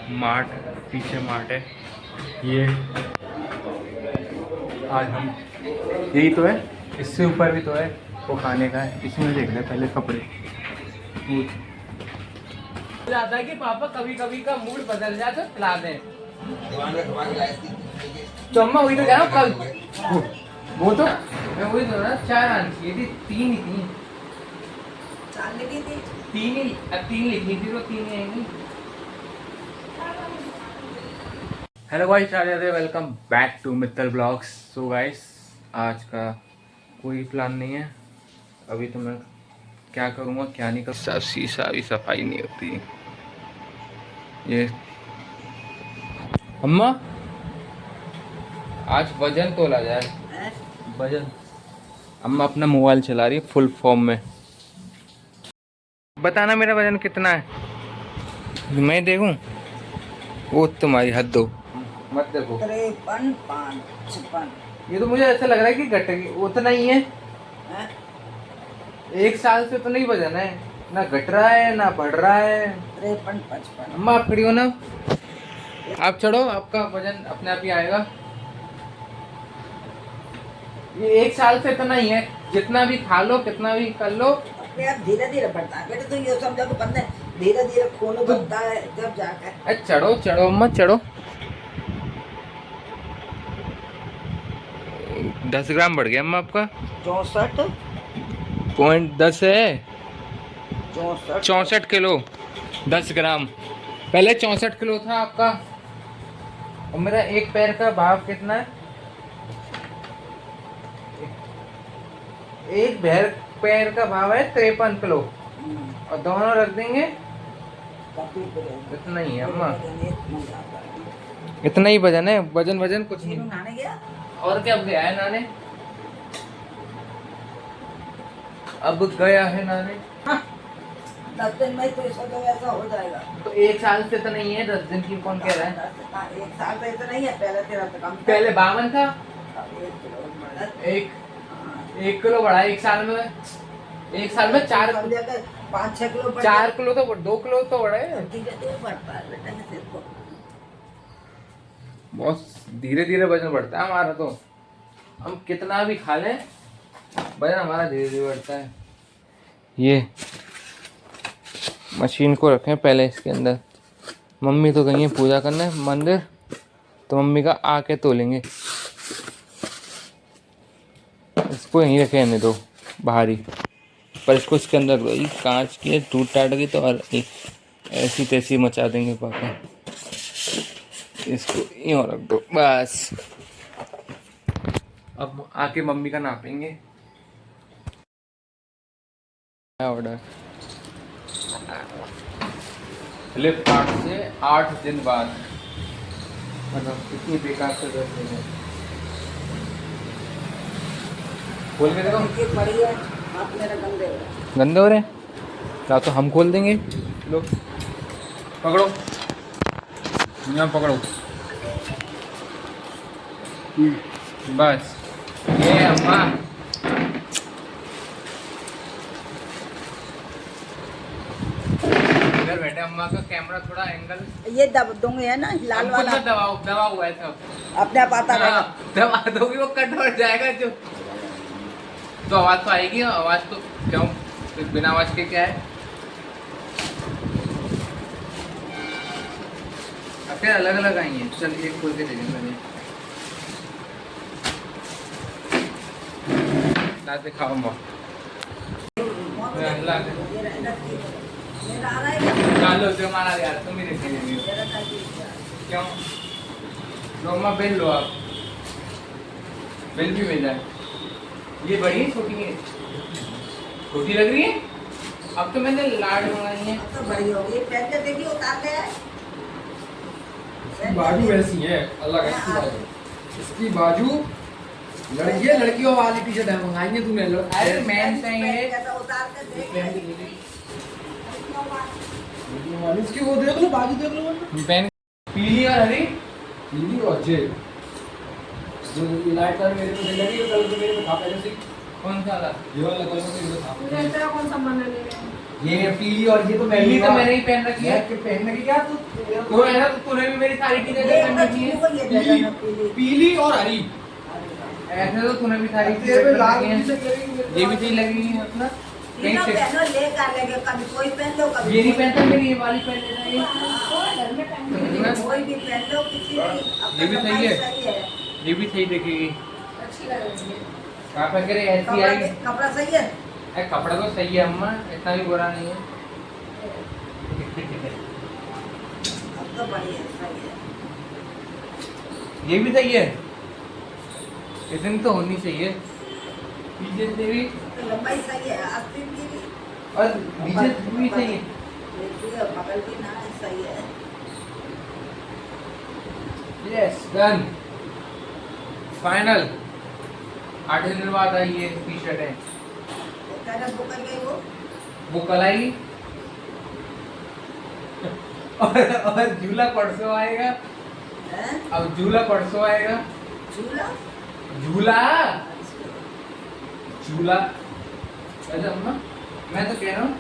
Mart, पीछे mart है ये। आज हम यही तो है, इससे ऊपर भी तो है, वो खाने का है। इसमें देख रहे पहले कपड़े। जाता है कि पापा कभी कभी का मूड बदल जाए तो खिला दें। तो अम्मा वही तो कह रहा हूँ कल वो तो मैं वही तो ना 4 आनी चाहिए थी, 3 ही थी। 4 लिखी थी, 3 लिखनी थी तो 3 ही आएंगी। Hello guys, welcome back to Mittal blogs. So guys, आज का कोई प्लान नहीं है अभी। तो मैं क्या करूँगा क्या नहीं करूँगा, सब शीशा भी सफाई नहीं होती। ये अम्मा आज वजन तोला जाए। हैं? वजन अम्मा अपना मोबाइल चला रही है फुल फॉर्म में। बताना मेरा वजन कितना है, मैं देखूं। वो तुम्हारी हद हो, मत देखो। 53, 5, 56। ये तो मुझे ऐसा लग रहा है कि घट उतना ही है। हैं? 1 साल से तो नहीं वजन है, ना घट रहा है ना बढ़ रहा है। 53, 55। अम्मा आप खड़ी हो ना, आप चढ़ो, आपका वजन अपने आप ही आएगा। ये 1 साल से इतना ही है, जितना भी खा लो कितना भी कर लो अपने आप धीरे धीरे बढ़ता है बेटा। तो ये समझो कि बंदे धीरे धीरे खून बनता है जब जाकर। अरे चढ़ो चढ़ो अम्मा चढ़ो। 10 ग्राम बढ़ गया अम्मा आपका। 64.10 है 64 64 किलो 10 ग्राम। पहले 64 किलो था आपका। और मेरा एक पैर का भाव कितना है? एक पैर का भाव है 53 किलो। और दोनों रख देंगे इतना ही है अम्मा, इतना ही वजन है। वजन वजन कुछ नहीं। नहाने गया? और क्या, अब गया है नाने, अब गया है नाने। 10 दिन में तो इसका तो ऐसा हो जाएगा। तो 1 साल से तो नहीं है, 10 दिन की कौन कह रहा है? 1 साल से इतना नहीं है, पहले तेरा तो कम था। पहले 52 था, अब 1 किलो बढ़ा। एक 1 किलो बढ़ा 1 साल में। 1 साल में 4 5-6 किलो 4 किलो तो 2 किलो तो बढ़ा है। ठीक है, तो बढ़ता है बेटा ने सिर को। बहुत धीरे धीरे वजन बढ़ता है हमारा। तो हम कितना भी खा लें वजन हमारा धीरे धीरे बढ़ता है। ये मशीन को रखें पहले इसके अंदर। मम्मी तो गई है पूजा करने मंदिर, तो मम्मी का आके तोलेंगे। इसको यहीं रखे रहने दो बाहरी, पर इसको इसके अंदर दो। ये कांच की टूट टाट गई तो और ऐसी तैसी मचा देंगे पापा। इसको यूँ रख दो बस। अब आके मम्मी का नापेंगे। ऑर्डर फ्लिपकार्ट से 8 दिन बाद। मतलब कितनी बेकार से ड्रेस है। खोल के देखो। ये बड़ी है, हाथ मेरा गंदे हो रहे हैं। गंदे हो रहे हैं, या तो हम खोल देंगे। लो पकड़ो, यहाँ पकड़ो। बस ये अम्मा इधर बैठे। अम्मा का कैमरा थोड़ा एंगल ये दब दूंगे है ना, लाल हमको वाला तो दबा हुआ है सब। अपने आप आता रहेगा। हाँ, दबा दोगी वो कट हो जाएगा जो। तो आवाज तो आएगी, आवाज तो क्यों, बिना आवाज के क्या है। अब फिर अलग अलग आई हैं। चल एक खोल के दे देंगे। ला के खाओ अम्मा। ला के ये रहना चाहिए। मेरा आ रहा है। डालो जो हमारा यार, तुम ही देखेंगे मेरा कर दीजिए। क्यों। लो अम्मा बिल लो आप, बिल भी मिल जाए। ये बड़ी है छोटी है? छोटी लग रही है। अब तो मैंने लाड मंगाई है। अब तो बड़ी हो गई। पहन के देखिए, उतार ले। बाजू ऐसी है अलग है इसकी बाजू। इसकी बाजू लड़की है, लड़कियों वाली टी शर्ट है, मंगाएंगे तुमने। अरे मैन से ये कैसा उतार के देख। इसकी वो देख लो, बाजू देख लो। पेन पीली और हरी। नीली और जे जो लाइट कलर मेरे को लगी, कलर तो मेरे को था पहले से। कौन सा वाला? ये वाला कलर तो ये था। तुझे तेरा कौन सा मन ले ये पीली और ये तो पहली तो मैंने ही पहन रखी है। के पहनने की क्या तू तो है ना, तो तूने भी मेरी सारी चीजें पहन रखी है। को ये दे देना पीली। पीली और हरी। ऐसे तो तूने भी सारी तेरे पे चीजें लाल पहन भी से रखी हैं। लगेगी। ये भी सही लगेगी अपना कहीं तीनों से। पहनो ले कर लेंगे, कभी कोई पहन लो कभी ये नहीं कोई पहनता, मेरी ये वाली पहन लेना ये। घर में पहन लो, कोई भी पहन लो, किसी भी ये भी सही है। सही है, ये भी सही दिखेगी। अच्छी लग रही है। कहाँ पे करे ऐसी आई। कपड़ा सही है। अरे कपड़ा तो सही है अम्मा, इतना भी बुरा नहीं है। अब तो बढ़िया सही है। ये भी सही है, इतनी तो होनी चाहिए। पीछे से भी लंबाई सही है, आस्तीन की भी और पीछे से भी सही है। देखिए बगल भी ना सही है। Yes done, final. 8 दिन बाद आई ये टी शर्ट है। कहना बुक कर गई वो कल आई और झूला परसों आएगा। हैं? अब झूला परसों आएगा। झूला झूला झूला अच्छा अम्मा, मैं तो कह रहा हूँ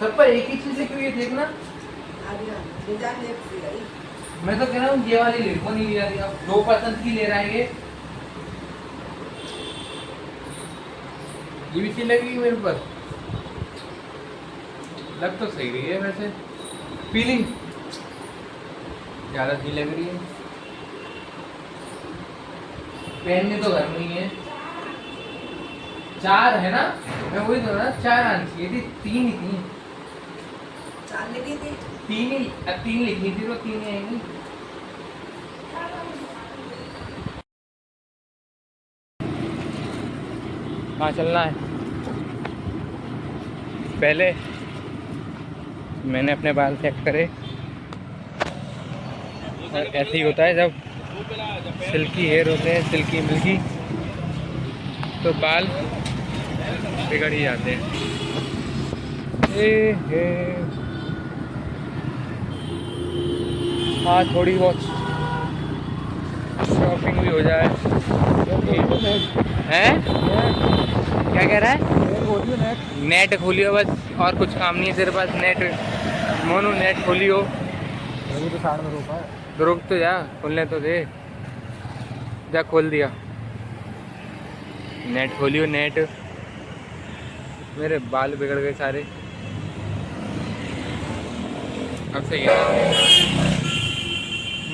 सब पर एक ही चीज लिखी हुई है, देखना। आगे डिजाइन एक सी है। मैं तो कह रहा हूँ ये वाली ले, वो नहीं ले रही। अब 2% की ले रहा है ये भी सही लगेगी मेरे ऊपर। लग तो सही रही है वैसे, पीली ज्यादा सही लग रही है। पहनने तो घर में ही है। 4 है ना, मैं वही तो ना, 4 आनी चाहिए थी, 3 ही थी। 4 लिखी थी। 3 लिखी थी तो 3 ही आएंगी। कहाँ चलना है? पहले मैंने अपने बाल चेक करे, और ऐसे ही होता है जब सिल्की हेयर होते हैं, सिल्की मिल्की, तो बाल बिगड़ ही जाते हैं। हाँ थोड़ी बहुत शॉपिंग भी हो जाए। हैं? क्या कह रहा है? नेट खोलियो बस, और कुछ काम नहीं है तेरे पास। नेट मोनू नेट खोलियो। तो साइड में रोका है। तो रुक तो जा, खोलने तो दे। जा खोल दिया, नेट खोलियो नेट। मेरे बाल बिगड़ गए सारे। अब सही है।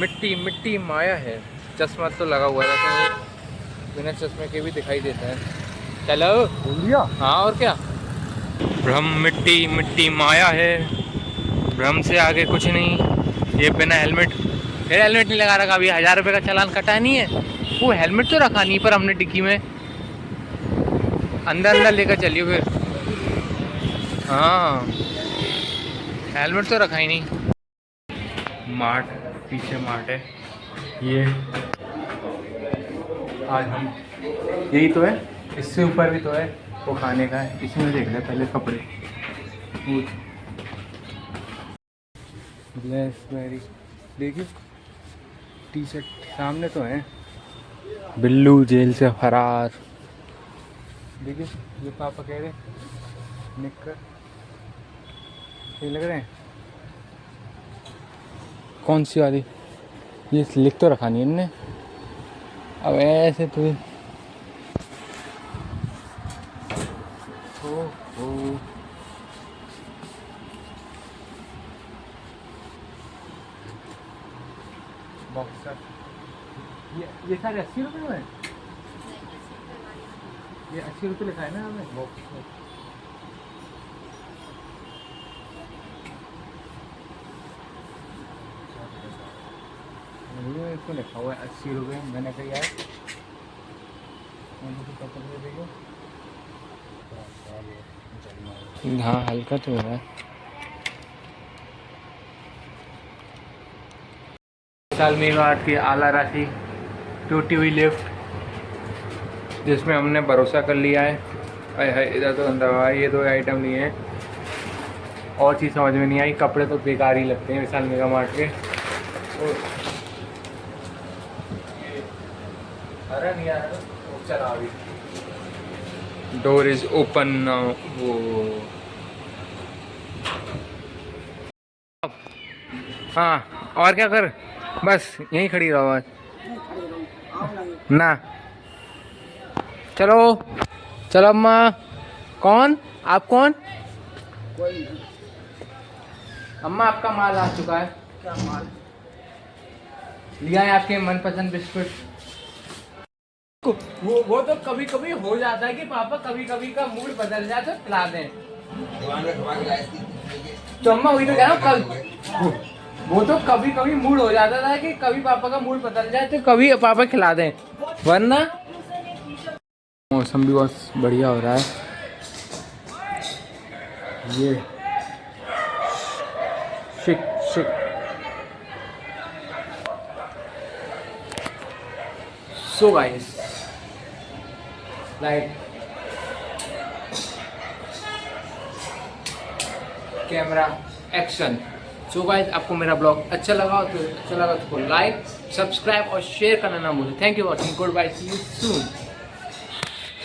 मिट्टी मिट्टी माया है। चश्मा तो लगा हुआ है, तो बिना चश्मे के भी दिखाई देता है। चलो खोल दिया। हाँ और क्या। भ्रम मिट्टी मिट्टी माया है, भ्रम से आगे कुछ नहीं। ये बिना हेलमेट, फिर हेलमेट नहीं लगा रखा। अभी 1000 रुपये का चालान कटा नहीं है। वो हेलमेट तो रखा नहीं पर हमने डिक्की में, अंदर अंदर लेकर चलिए फिर। हाँ हेलमेट तो रखा ही नहीं। मार्ट, पीछे मार्ट है ये। आज हम यही तो है, इससे ऊपर भी तो है, वो खाने का है। इसी में देख रहे पहले कपड़े। ब्लैकबेरी देखिए, टी शर्ट सामने तो है। बिल्लू जेल से फरार। देखिए ये पापा कह रहे निक्कर ये लग रहे हैं। कौन सी वाली? ये लिख तो रखा नहीं इनने। अब ऐसे तो ओ बॉक्सर। ये सारे 80 रुपये में? ये 80 रुपये लिखा है ना हमें बॉक्सर। इसको लिखा हुआ है 80 रुपये। मैंने कहा यार हाँ हल्का तो है। साल मेवाड़ की आला राशि टूटी हुई लिफ्ट, जिसमें हमने भरोसा कर लिया है। अरे है इधर तो अंदर हुआ है। ये 2 आइटम नहीं है। और चीज़ समझ में नहीं आई। कपड़े तो बेकार ही लगते हैं विशाल मेगा मार्ट के। अरे नहीं आ रहा, चला अभी डोर इज ओपन नाउ। वो हाँ, और क्या कर, बस यहीं खड़ी रहो आज। ना चलो चलो अम्मा। कौन, आप कौन? अम्मा आपका माल आ चुका है। क्या माल? लिया है आपके मनपसंद बिस्कुट। वो तो कभी कभी हो जाता है कि पापा कभी कभी का मूड बदल जाए तो खिला दें। तो अम्मा वही तो कह रहा हूँ, कल वो तो कभी कभी मूड हो जाता था कि कभी पापा का मूड बदल जाए तो कभी पापा खिला दें, वरना। मौसम भी बहुत बढ़िया हो रहा है। ये शिक शिक। So guys, light, camera, action. So guys, आपको मेरा ब्लॉग अच्छा लगा तो लाइक, सब्सक्राइब और शेयर करना ना भूलें। Thank you watching, goodbye, see you soon.